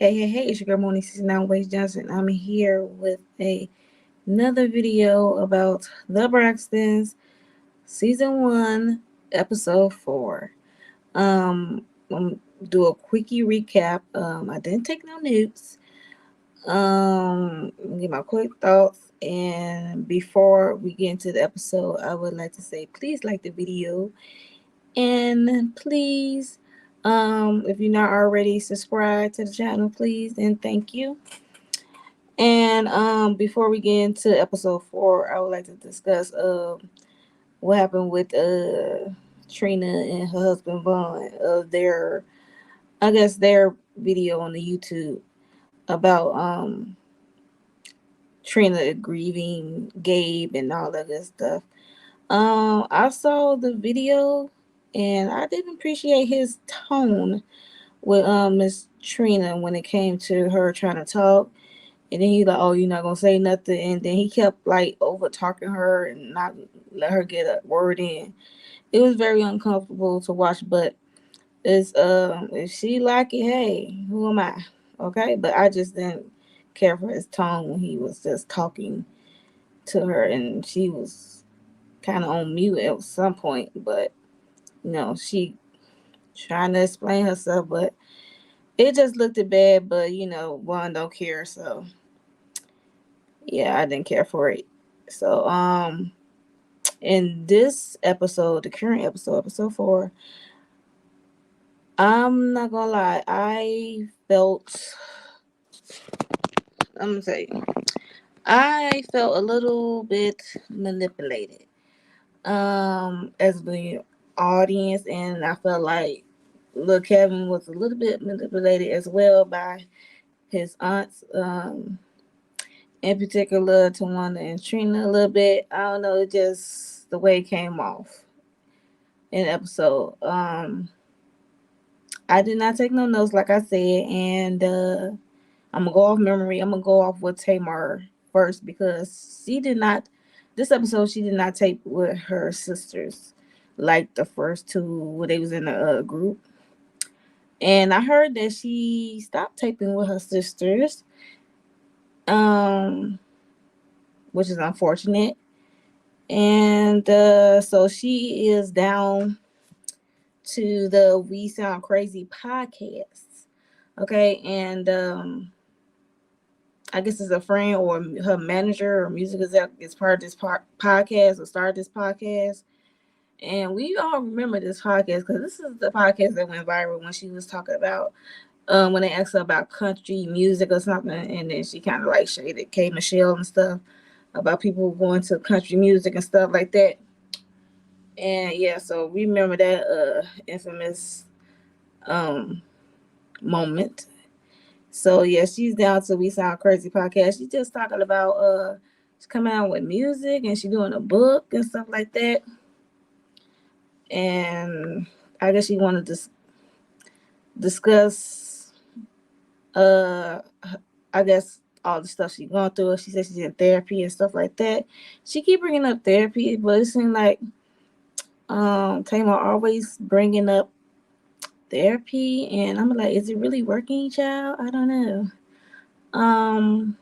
Hey, it's your girl Moni 69 Ways Johnson. I'm here with another video about the Braxtons, Season 1, Episode 4. I'm do a quickie recap. I didn't take no notes. Give my quick thoughts. And before we get into the episode, I would like to say please like the video and please if you're not already subscribed to the channel, please and thank you. And before we get into episode 4, I would like to discuss what happened with Trina and her husband Vaughn of their, I guess, their video on the YouTube about Trina grieving Gabe and all that good stuff. I saw the video and I didn't appreciate his tone with Miss Trina when it came to her trying to talk. And then he like, oh, you're not gonna say nothing. And then he kept like over talking her and not let her get a word in. It was very uncomfortable to watch. But it's if she like it, hey, who am I? Okay, but I just didn't care for his tone when he was just talking to her, and she was kind of on mute at some point. But she trying to explain herself, but it just looked bad. But one don't care, so yeah, I didn't care for it. So in this episode, the current episode, episode 4, I'm not gonna lie, I'm gonna say I felt a little bit manipulated as the audience, and I felt like little Kevin was a little bit manipulated as well by his aunts, in particular to Wanda and Trina a little bit. I don't know, it just the way it came off in the episode. I did not take no notes, like I said, and I'm gonna go off memory. I'm gonna go off with Tamar first because she did not. This episode, she did not tape with her sisters like the first two where they was in the group. And I heard that she stopped taping with her sisters, um, which is unfortunate. And so she is down to the We Sound Crazy podcast. Okay, and I guess it's a friend or her manager or music exec is part of this podcast or started this podcast. And we all remember this podcast because this is the podcast that went viral when she was talking about when they asked her about country music or something, and then she kind of like shaded K Michelle and stuff about people going to country music and stuff like that. And yeah, so we remember that infamous um moment. So yeah, she's down to We Sound Crazy podcast. She's just talking about she's coming out with music and she's doing a book and stuff like that. And I guess she wanted to discuss uh I guess all the stuff she's going through. She said she's in therapy and stuff like that. She keep bringing up therapy, but it seems like Tamar always bringing up therapy, and I'm like, is it really working, child? I don't know.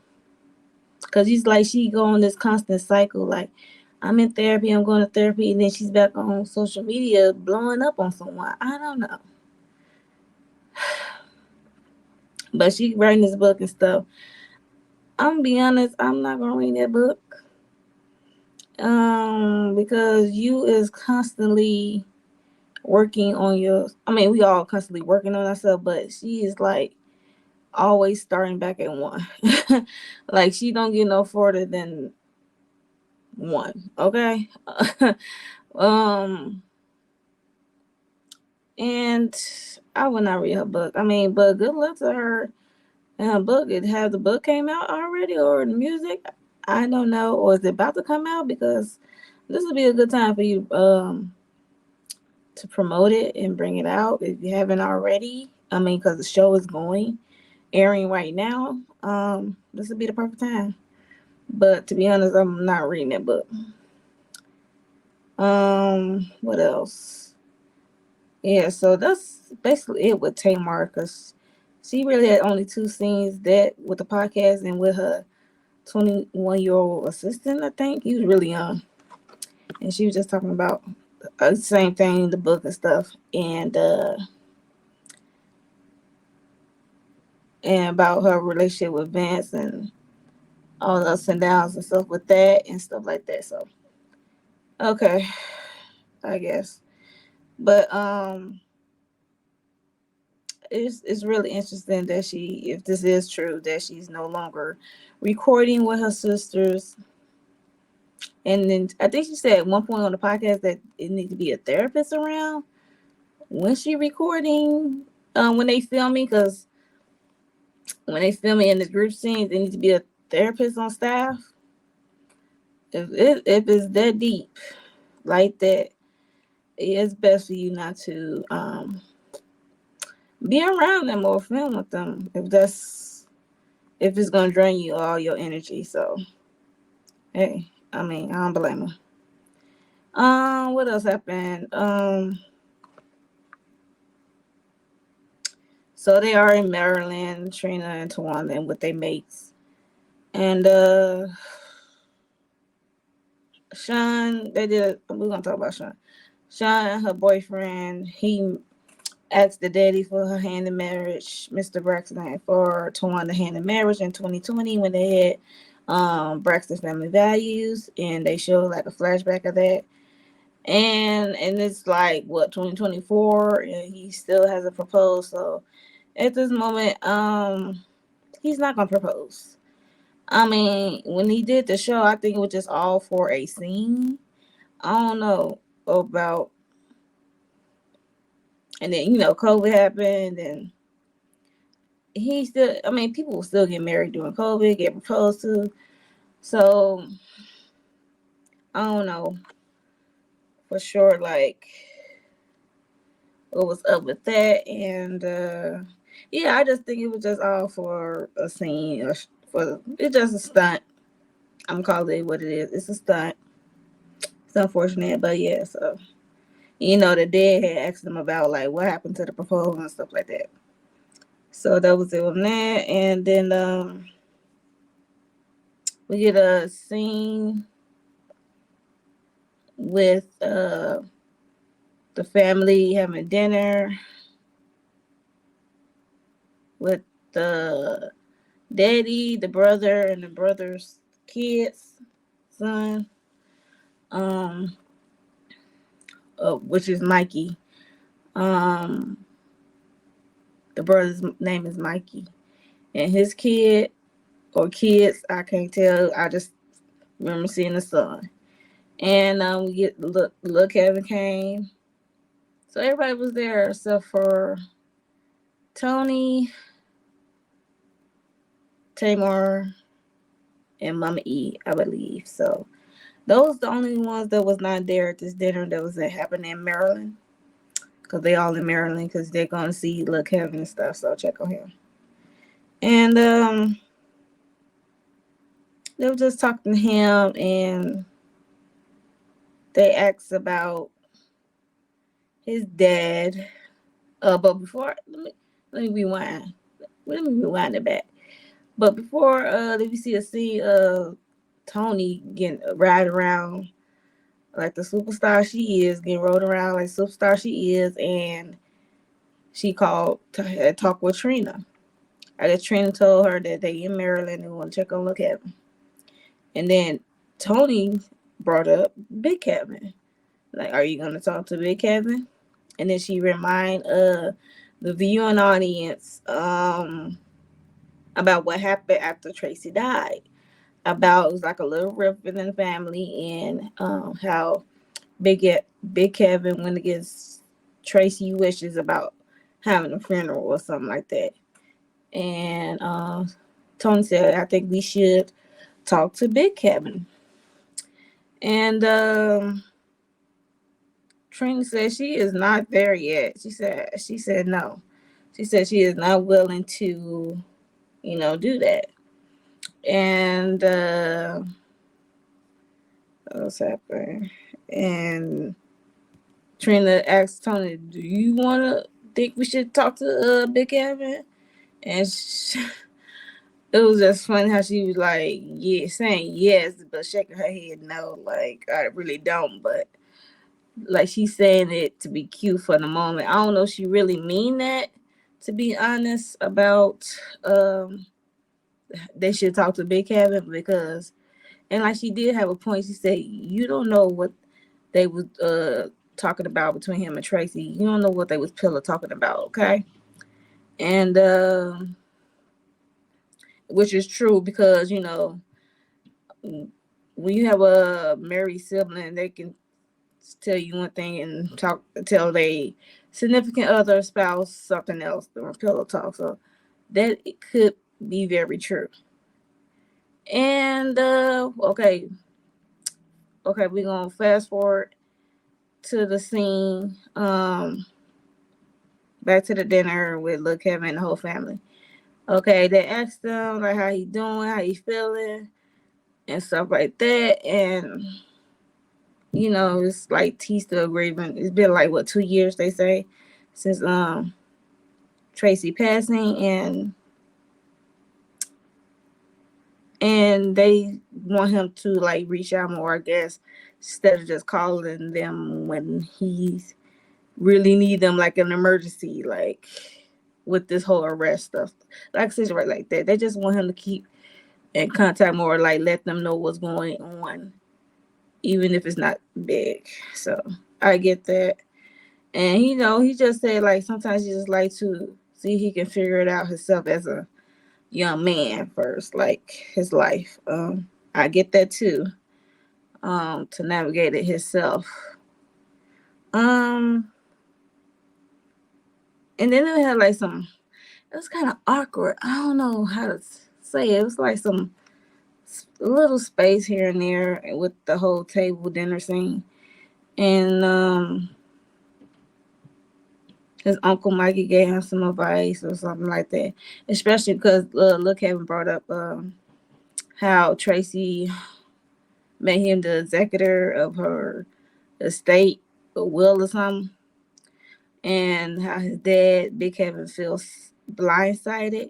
Because he's like, she go on this constant cycle. Like, I'm in therapy, I'm going to therapy, and then she's back on social media blowing up on someone. I don't know. But she writing this book and stuff. I'm gonna be honest, I'm not gonna read that book. Because you is constantly working on your, I mean, we all constantly working on ourselves, but she is like always starting back at one. Like she don't get no further than one. Okay. um and I would not read her book. I mean, but good luck to her and her book. It have the book came out already or the music? I don't know. Or is it about to come out? Because this would be a good time for you to promote it and bring it out if you haven't already. I mean, because the show is airing right now. This would be the perfect time. But to be honest, I'm not reading that book. What else? Yeah, so that's basically it with Tamar because She really had only two scenes, that with the podcast and with her 21-year-old assistant, I think. He was really young. And she was just talking about the same thing, the book and stuff. And about her relationship with Vance and all the ups and downs and stuff with that and stuff like that. So, okay, I guess. But it's really interesting that she, if this is true, that she's no longer recording with her sisters. And then I think she said at one point on the podcast that it needs to be a therapist around when she recording, when they filming, because when they filming in the group scenes, there needs to be a therapist on staff. If it's that deep like that, it's best for you not to be around them or film with them if it's gonna drain you all your energy. So hey, I mean, I don't blame her. What else happened? So they are in Maryland, Trina and Tawana, and with their mates. And Sean, we're gonna talk about Sean. Sean, her boyfriend, he asked the daddy for her hand in marriage, Mr. Braxton, for Tawana hand in marriage in 2020 when they had Braxton's Family Values, and they showed like a flashback of that. And it's like what, 2024, and he still hasn't proposed. So at this moment, he's not gonna propose. I mean, when he did the show, I think it was just all for a scene. I don't know about, and then COVID happened, and he still. I mean, people will still get married during COVID, get proposed to. So I don't know for sure, like what was up with that, and yeah, I just think it was just all for a scene, or for it's just a stunt. I'm calling it what it is. It's a stunt. It's unfortunate, but yeah. So the dad had asked them about like what happened to the proposal and stuff like that. So that was it on that, and then we get a scene with the family having dinner with the daddy, the brother, and the brother's kids, son, um, which is Mikey. Um, the brother's name is Mikey, and his kid or kids, I can't tell. I just remember seeing the son, and we get look Kevin came, so everybody was there except for Tony, Tamar, and Mama E, I believe. So those the only ones that was not there at this dinner that was happening in Maryland. Because they all in Maryland because they're going to see Lil Kevin and stuff. So check on him. And they were just talking to him, and they asked about his dad. But before, let me rewind. Let me rewind it back. But before, let me see a scene of Tony getting ride around like the superstar she is, getting rode around like superstar she is, and she called to talk with Trina. I guess Trina told her that they in Maryland and want to check on Lil Kevin. And then Tony brought up Big Kevin. Like, are you gonna talk to Big Kevin? And then she remind the viewing audience about what happened after Tracy died. About, it was like a little rift within the family, and how Big Kevin went against Tracy wishes about having a funeral or something like that. And Tony said, I think we should talk to Big Kevin. And Trina said she is not there yet. She said no. She said she is not willing to, do that. And what's happening? And Trina asked Tony, "Do you want to think we should talk to Big Kevin?" and it was just funny how she was like, yeah, saying yes, but shaking her head no, like I really don't. But like she's saying it to be cute for the moment. I don't know if she really mean that. To be honest about um, they should talk to Big Kevin because, and like she did have a point. She said you don't know what they was talking about between him and Tracy. You don't know what they was pillow talking about, okay? And which is true because when you have a married sibling, they can tell you one thing and tell they significant other spouse something else during pillow talk. So that it could be very true. And okay, we're gonna fast forward to the scene. Back to the dinner with Lil Kevin and the whole family. Okay, they asked him like how he doing, how he feeling, and stuff like that. And it's like T still grieving. It's been like what 2 years they say since Tracy passing, and they want him to like reach out more, I guess, instead of just calling them when he's really need them like an emergency, like with this whole arrest stuff, like situation like that. They just want him to keep in contact more, like let them know what's going on, even if it's not big. So I get that. And he just said like sometimes he just like to see he can figure it out himself as a young man first, like his life. I get that too. To navigate it himself. Um, and then it had like some. It was kind of awkward. I don't know how to say it. It was like some little space here and there with the whole table dinner scene, and his uncle Mikey gave him some advice or something like that. Especially because look, Kevin brought up how Tracy made him the executor of her estate, a will or something, and how his dad, Big Kevin, feels blindsided,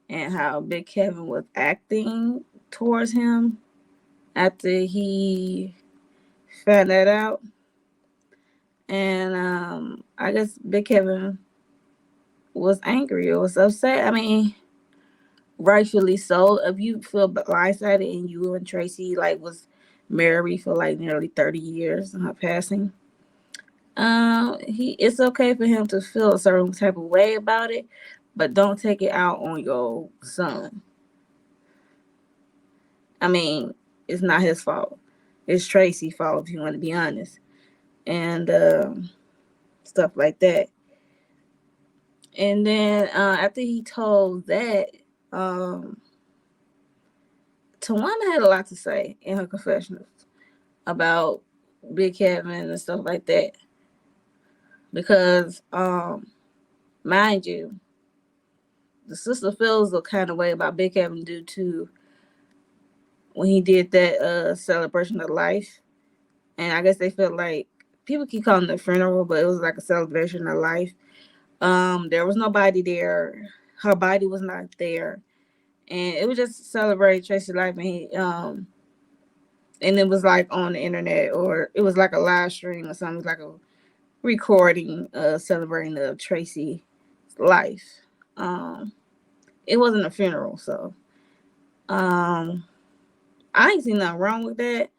and how Big Kevin was acting towards him after he found that out. And I guess Big Kevin was angry or was upset. I mean, rightfully so. If you feel blindsided and you and Tracy like was married for like nearly 30 years in her passing, he it's okay for him to feel a certain type of way about it, but don't take it out on your son. I mean, it's not his fault. It's Tracy's fault if you want to be honest, and stuff like that. And then after he told that, um, Tawana had a lot to say in her confessionals about Big Kevin and stuff like that. Because, mind you, the sister feels a kind of way about Big Kevin due to when he did that celebration of life. And I guess they felt like people keep calling it a funeral, but it was like a celebration of life. There was nobody there. Her body was not there. And it was just celebrate Tracy's life, and it was like on the internet, or it was like a live stream or something, like a recording celebrating of Tracy's life. Um, it wasn't a funeral, so um, I ain't seen nothing wrong with that.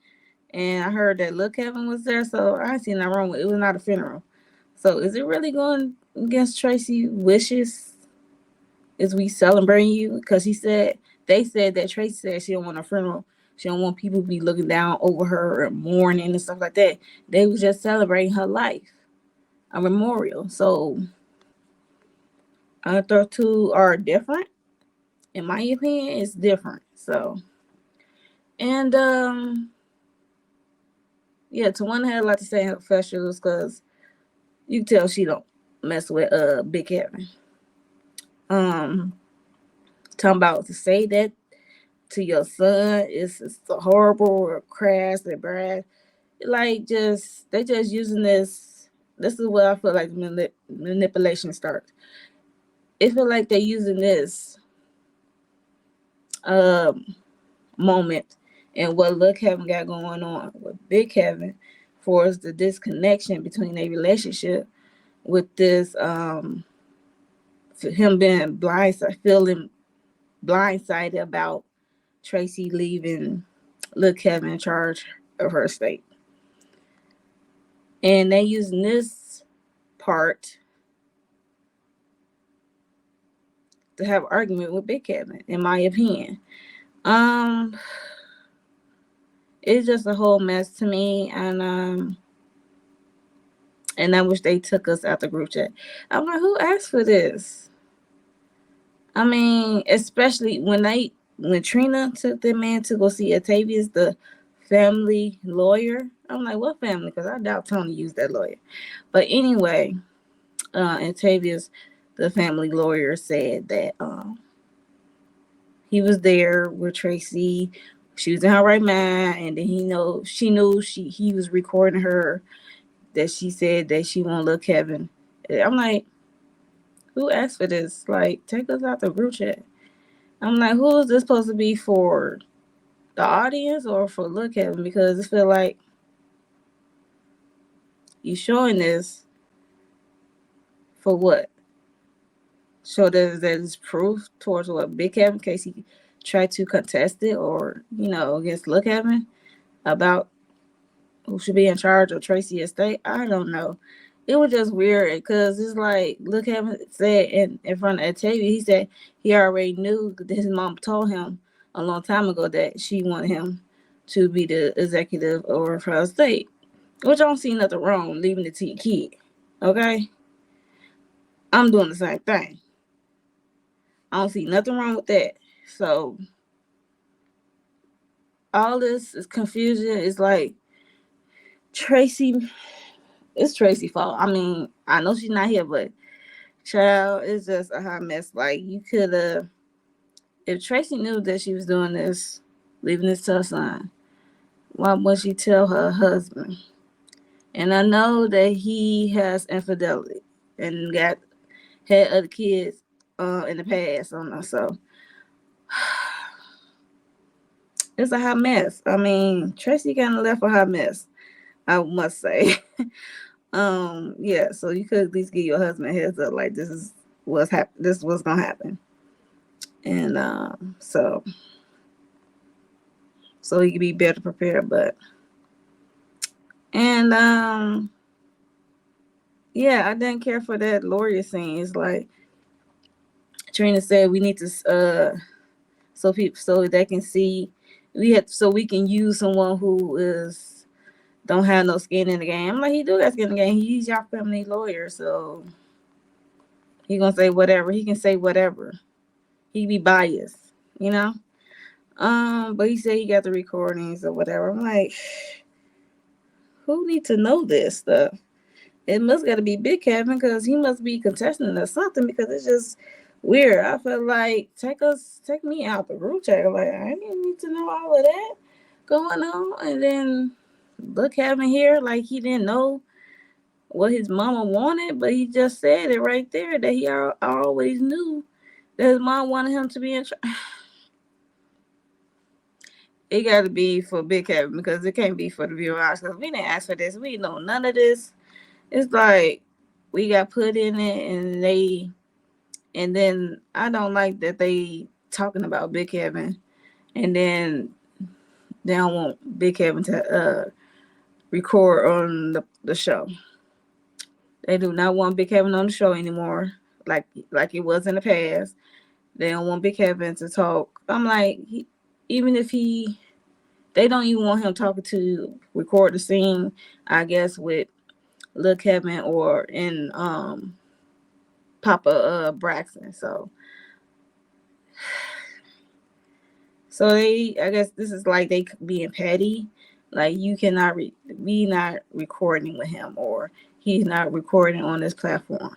And I heard that Lil Kevin was there, so I ain't seen nothing wrong with it. It was not a funeral. So is it really going against Tracy's wishes? Is we celebrating you? Because they said that Tracy said she don't want a funeral. She don't want people to be looking down over her and mourning and stuff like that. They was just celebrating her life, a memorial. So those two are different. In my opinion, it's different. So and yeah, Tawana had a lot to say in her professionals because you can tell she don't mess with Big Kevin. Um, talking about to say that to your son is horrible or crass and bad. Like just they just using this. This is what I feel like manipulation starts. it feel like they're using this um moment and what Lil Kevin got going on with Big Kevin for us the disconnection between their relationship with this for him being feeling blindsided about Tracy leaving Lil Kevin in charge of her estate. And they using this part to have an argument with Big Kevin, in my opinion. Um, it's just a whole mess to me, and I wish they took us out the group chat. I'm like, who asked for this? I mean, especially when Trina took the man to go see Octavius, the family lawyer. I'm like, what family? Because I doubt Tony used that lawyer. But anyway, Octavius, the family lawyer, said that he was there with Tracy. She was in her right mind, and then she knew he was recording her. That she said that she won't look Kevin. I'm like, who asked for this? Like, take us out the group chat. I'm like, who is this supposed to be for? The audience or for look Kevin? Because I feel like you showing this for what? So that is proof towards what Big Kevin, in case he tried to contest it or against look Kevin about who should be in charge of Tracy Estate. I don't know. It was just weird because it's like look Kevin said in front of Octavia, he said he already knew that his mom told him a long time ago that she wanted him to be the executive over her estate. Which I don't see nothing wrong leaving it to your kid. Okay? I'm doing the same thing. I don't see nothing wrong with that. So all this is confusion. It's like Tracy, it's Tracy's fault. I mean, I know she's not here, but child, it's just a hot mess. Like you could have, if Tracy knew that she was doing this, leaving this to her son, why would she tell her husband? And I know that he has infidelity and had other kids in the past on us. So it's a hot mess. I mean, Tracy kind of left a hot mess, I must say. Yeah. So you could at least give your husband a heads up, like this is This is what's gonna happen, and so he could be better prepared. But and yeah, I didn't care for that lawyer scene. It's like Trina said, we need to so they can see we can use someone who is don't have no skin in the game. I'm like, he do got skin in the game. He's your family lawyer, so he gonna say whatever. He can say whatever. He be biased, you know. But he said he got the recordings or whatever. I'm like, who need to know this stuff? It must got to be Big Kevin because he must be contesting or something because it's just weird. I feel like take me out the group chat. Like I didn't need to know all of that going on, and then look Kevin here like he didn't know what his mama wanted, but he just said it right there that he always knew that his mom wanted him to be in charge. It got to be for Big Kevin because it can't be for the viewers because we didn't ask for this. We know none of this. It's like we got put in it, and then I don't like that they talking about Big Kevin, and then they don't want Big Kevin to record on the show. They do not want Big Kevin on the show anymore, like it was in the past. They don't want Big Kevin to talk. I'm like, even if they don't even want him talking to record the scene, I guess, with Lil Kevin or in Papa Braxton. So I guess this is like they being petty. Like you cannot be not recording with him or he's not recording on this platform.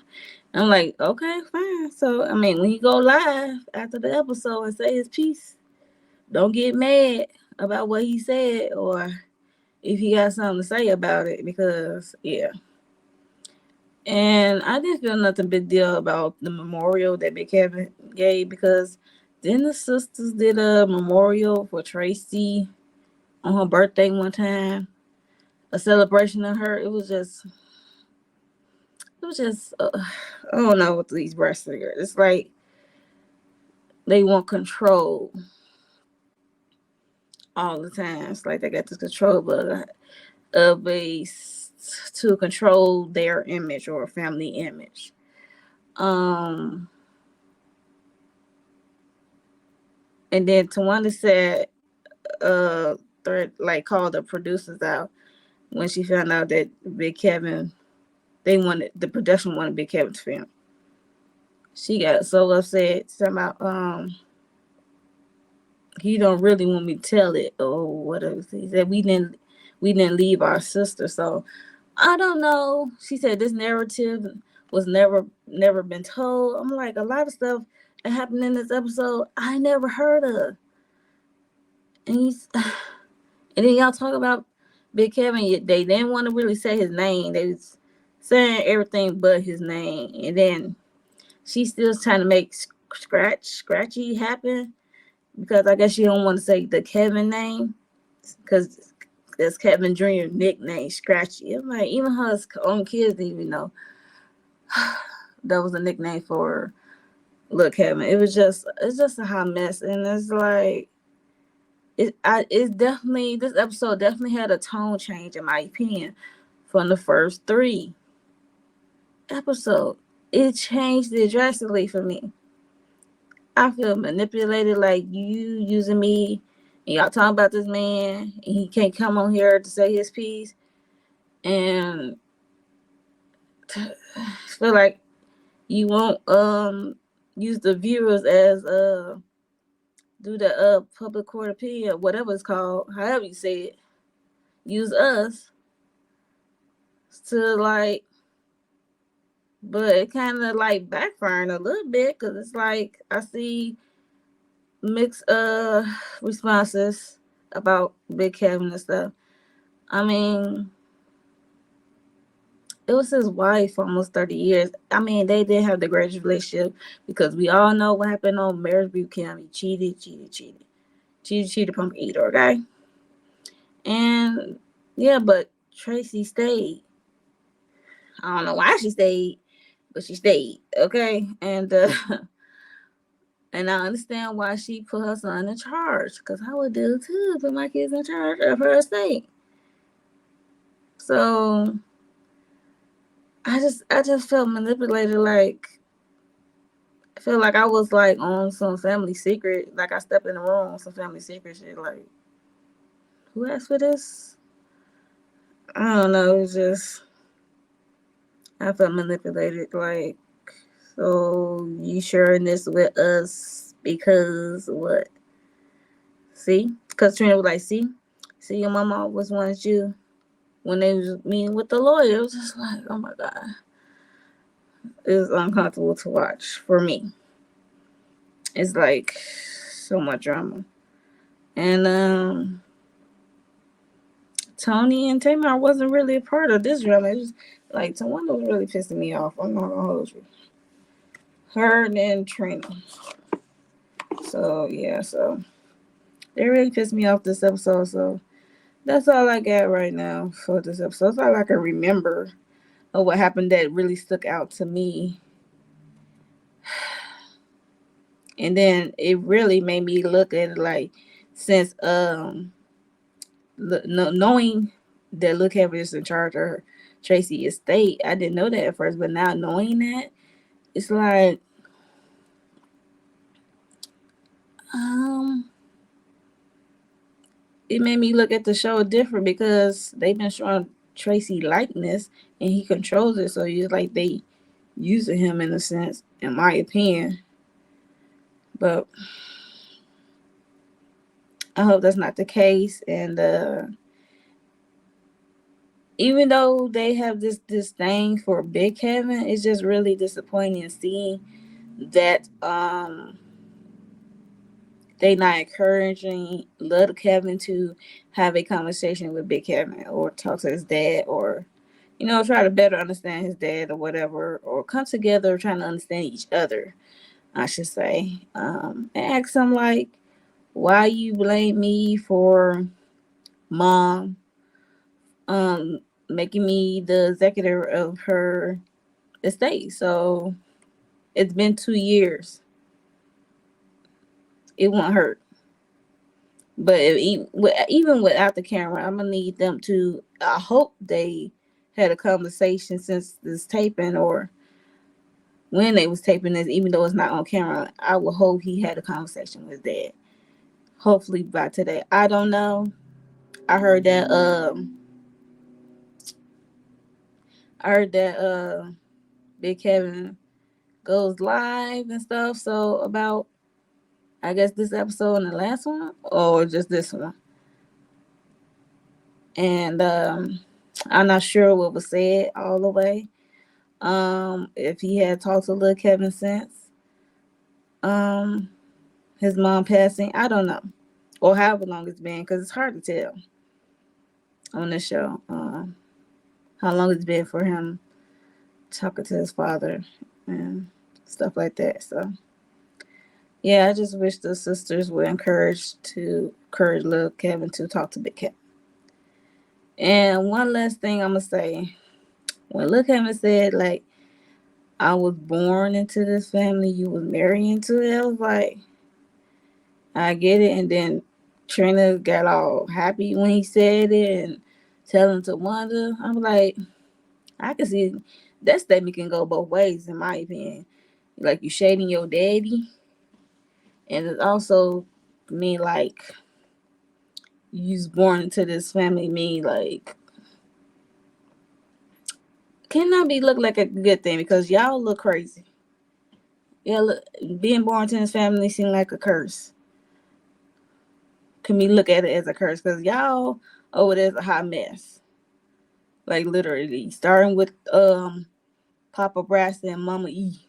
I'm like, okay, fine. So I mean, when he go live after the episode and say his piece, don't get mad about what he said or if he got something to say about it because yeah. And I didn't feel nothing big deal about the memorial that Big Kevin gave because then the sisters did a memorial for Tracy on her birthday one time, a celebration of her. It was just, I don't know what these wrestlers. It's like they want control all the time. It's like they got this control of to control their image or family image. Um, and then Tawanda said, like called the producers out when she found out that Big Kevin, the production wanted Big Kevin to film. She got so upset. Talking about he don't really want me to tell it or whatever. He said we didn't leave our sister, so I don't know. She said this narrative was never been told. I'm like, a lot of stuff that happened in this episode I never heard of. And he's and then y'all talk about Big Kevin. They didn't want to really say his name. They was saying everything but his name. And then she's still trying to make Scratchy happen because I guess she don't want to say the Kevin name because that's Kevin Jr. nickname Scratchy. I'm like, even her own kids didn't even know that was a nickname for little Kevin. It's just a hot mess, and it's like it's definitely this episode definitely had a tone change in my opinion from the first three episodes. It changed it drastically for me. I feel manipulated, like you using me, and y'all talking about this man, and he can't come on here to say his piece, and feel like you won't use the viewers as do the public court appeal, whatever it's called, however you say it, use us to like, but it kind of like backfiring a little bit because it's like I see mixed responses about Big Kevin and stuff. I mean, it was his wife for almost 30 years. I mean, they did have the greatest relationship because we all know what happened on Marriage View Kim. He cheated from Eater, okay? And yeah, but Tracy stayed. I don't know why she stayed, but she stayed, okay? And and I understand why she put her son in charge, because I would do too, put my kids in charge of her estate. So I just felt manipulated. Like I feel like I was like on some family secret. Like I stepped in the room on some family secret shit. Like who asked for this? I don't know. It's just I felt manipulated. Like, so you sharing this with us because what? See, because Trina was like, see, your mama always wanted you when they was meeting with the lawyer. It was just like, oh my god, it's uncomfortable to watch for me. It's like so much drama. And Tony and Tamar wasn't really a part of this drama. It was like Tawanda was really pissing me off. I'm not gonna hold you. Her and Trina. So yeah, so they really pissed me off this episode. So that's all I got right now for this episode. That's all I can remember of what happened that really stuck out to me. And then it really made me look at it like since knowing that Luke Evans is in charge of Tracy estate, I didn't know that at first, but now knowing that, it's like um it made me look at the show different because they've been showing Tracy likeness and he controls it, so it's like they using him in a sense, in my opinion. But I hope that's not the case. And even though they have this thing for Big Kevin, it's just really disappointing seeing that they not encouraging little Kevin to have a conversation with Big Kevin or talk to his dad or try to better understand his dad or whatever, or come together trying to understand each other, I should say. And ask him like, why you blame me for mom um making me the executor of her estate. So it's been 2 years. It won't hurt. But even without the camera, I'm gonna need them to. I hope they had a conversation since this taping, or when they was taping this, even though it's not on camera. I will hope he had a conversation with dad. Hopefully by today. I don't know. I heard that. I heard that. Big Kevin goes live and stuff. So about, I guess, this episode and the last one, or just this one. And I'm not sure what was said all the way. If he had talked to little Kevin since um his mom passing, I don't know, or however long it's been, because it's hard to tell on this show how long it's been for him talking to his father and stuff like that. So yeah, I just wish the sisters were encourage little Kevin to talk to Big Kevin. And one last thing I'm gonna say, when little Kevin said like, I was born into this family, you was married into it, I was like, I get it. And then Trina got all happy when he said it and telling to Wanda. I'm like, I can see that statement can go both ways, in my opinion. Like, you shading your daddy, and it also mean like you was born into this family. Mean like, cannot be look like a good thing, because y'all look crazy. Yeah, look, being born into this family seem like a curse. Can we look at it as a curse? Because y'all over there's a hot mess. Like, literally, starting with Papa Braxton and Mama E,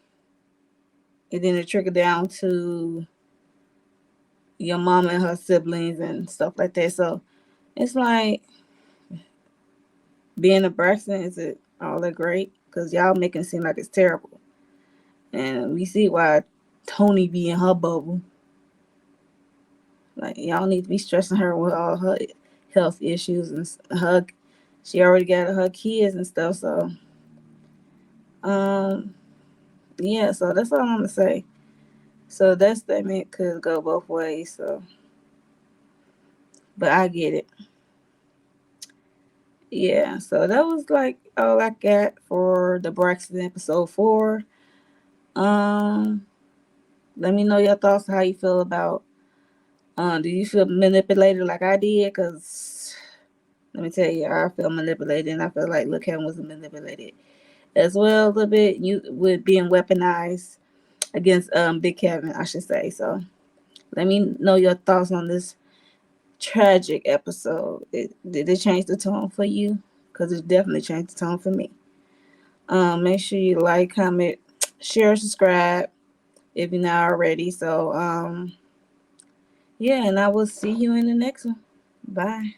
and then it trickled down to your mama and her siblings and stuff like that. So it's like, being a Braxton, is it all that great? Because y'all making it seem like it's terrible, and we see why Tony be in her bubble. Like, y'all need to be stressing her with all her health issues and her. She already got her kids and stuff. So um yeah, so that's all I'm gonna say. So that statement could go both ways. So, but I get it. Yeah. So that was like all I got for the Braxton episode 4. Um, Let me know your thoughts. How you feel about? Do you feel manipulated like I did? Cause let me tell you, I feel manipulated, and I feel like Lil Kevin was manipulated as well a little bit. You with being weaponized against Big Kevin, I should say. So let me know your thoughts on this tragic episode. Did it change the tone for you? Because it definitely changed the tone for me. Make sure you like, comment, share, subscribe if you're not already. So yeah, and I will see you in the next one. Bye.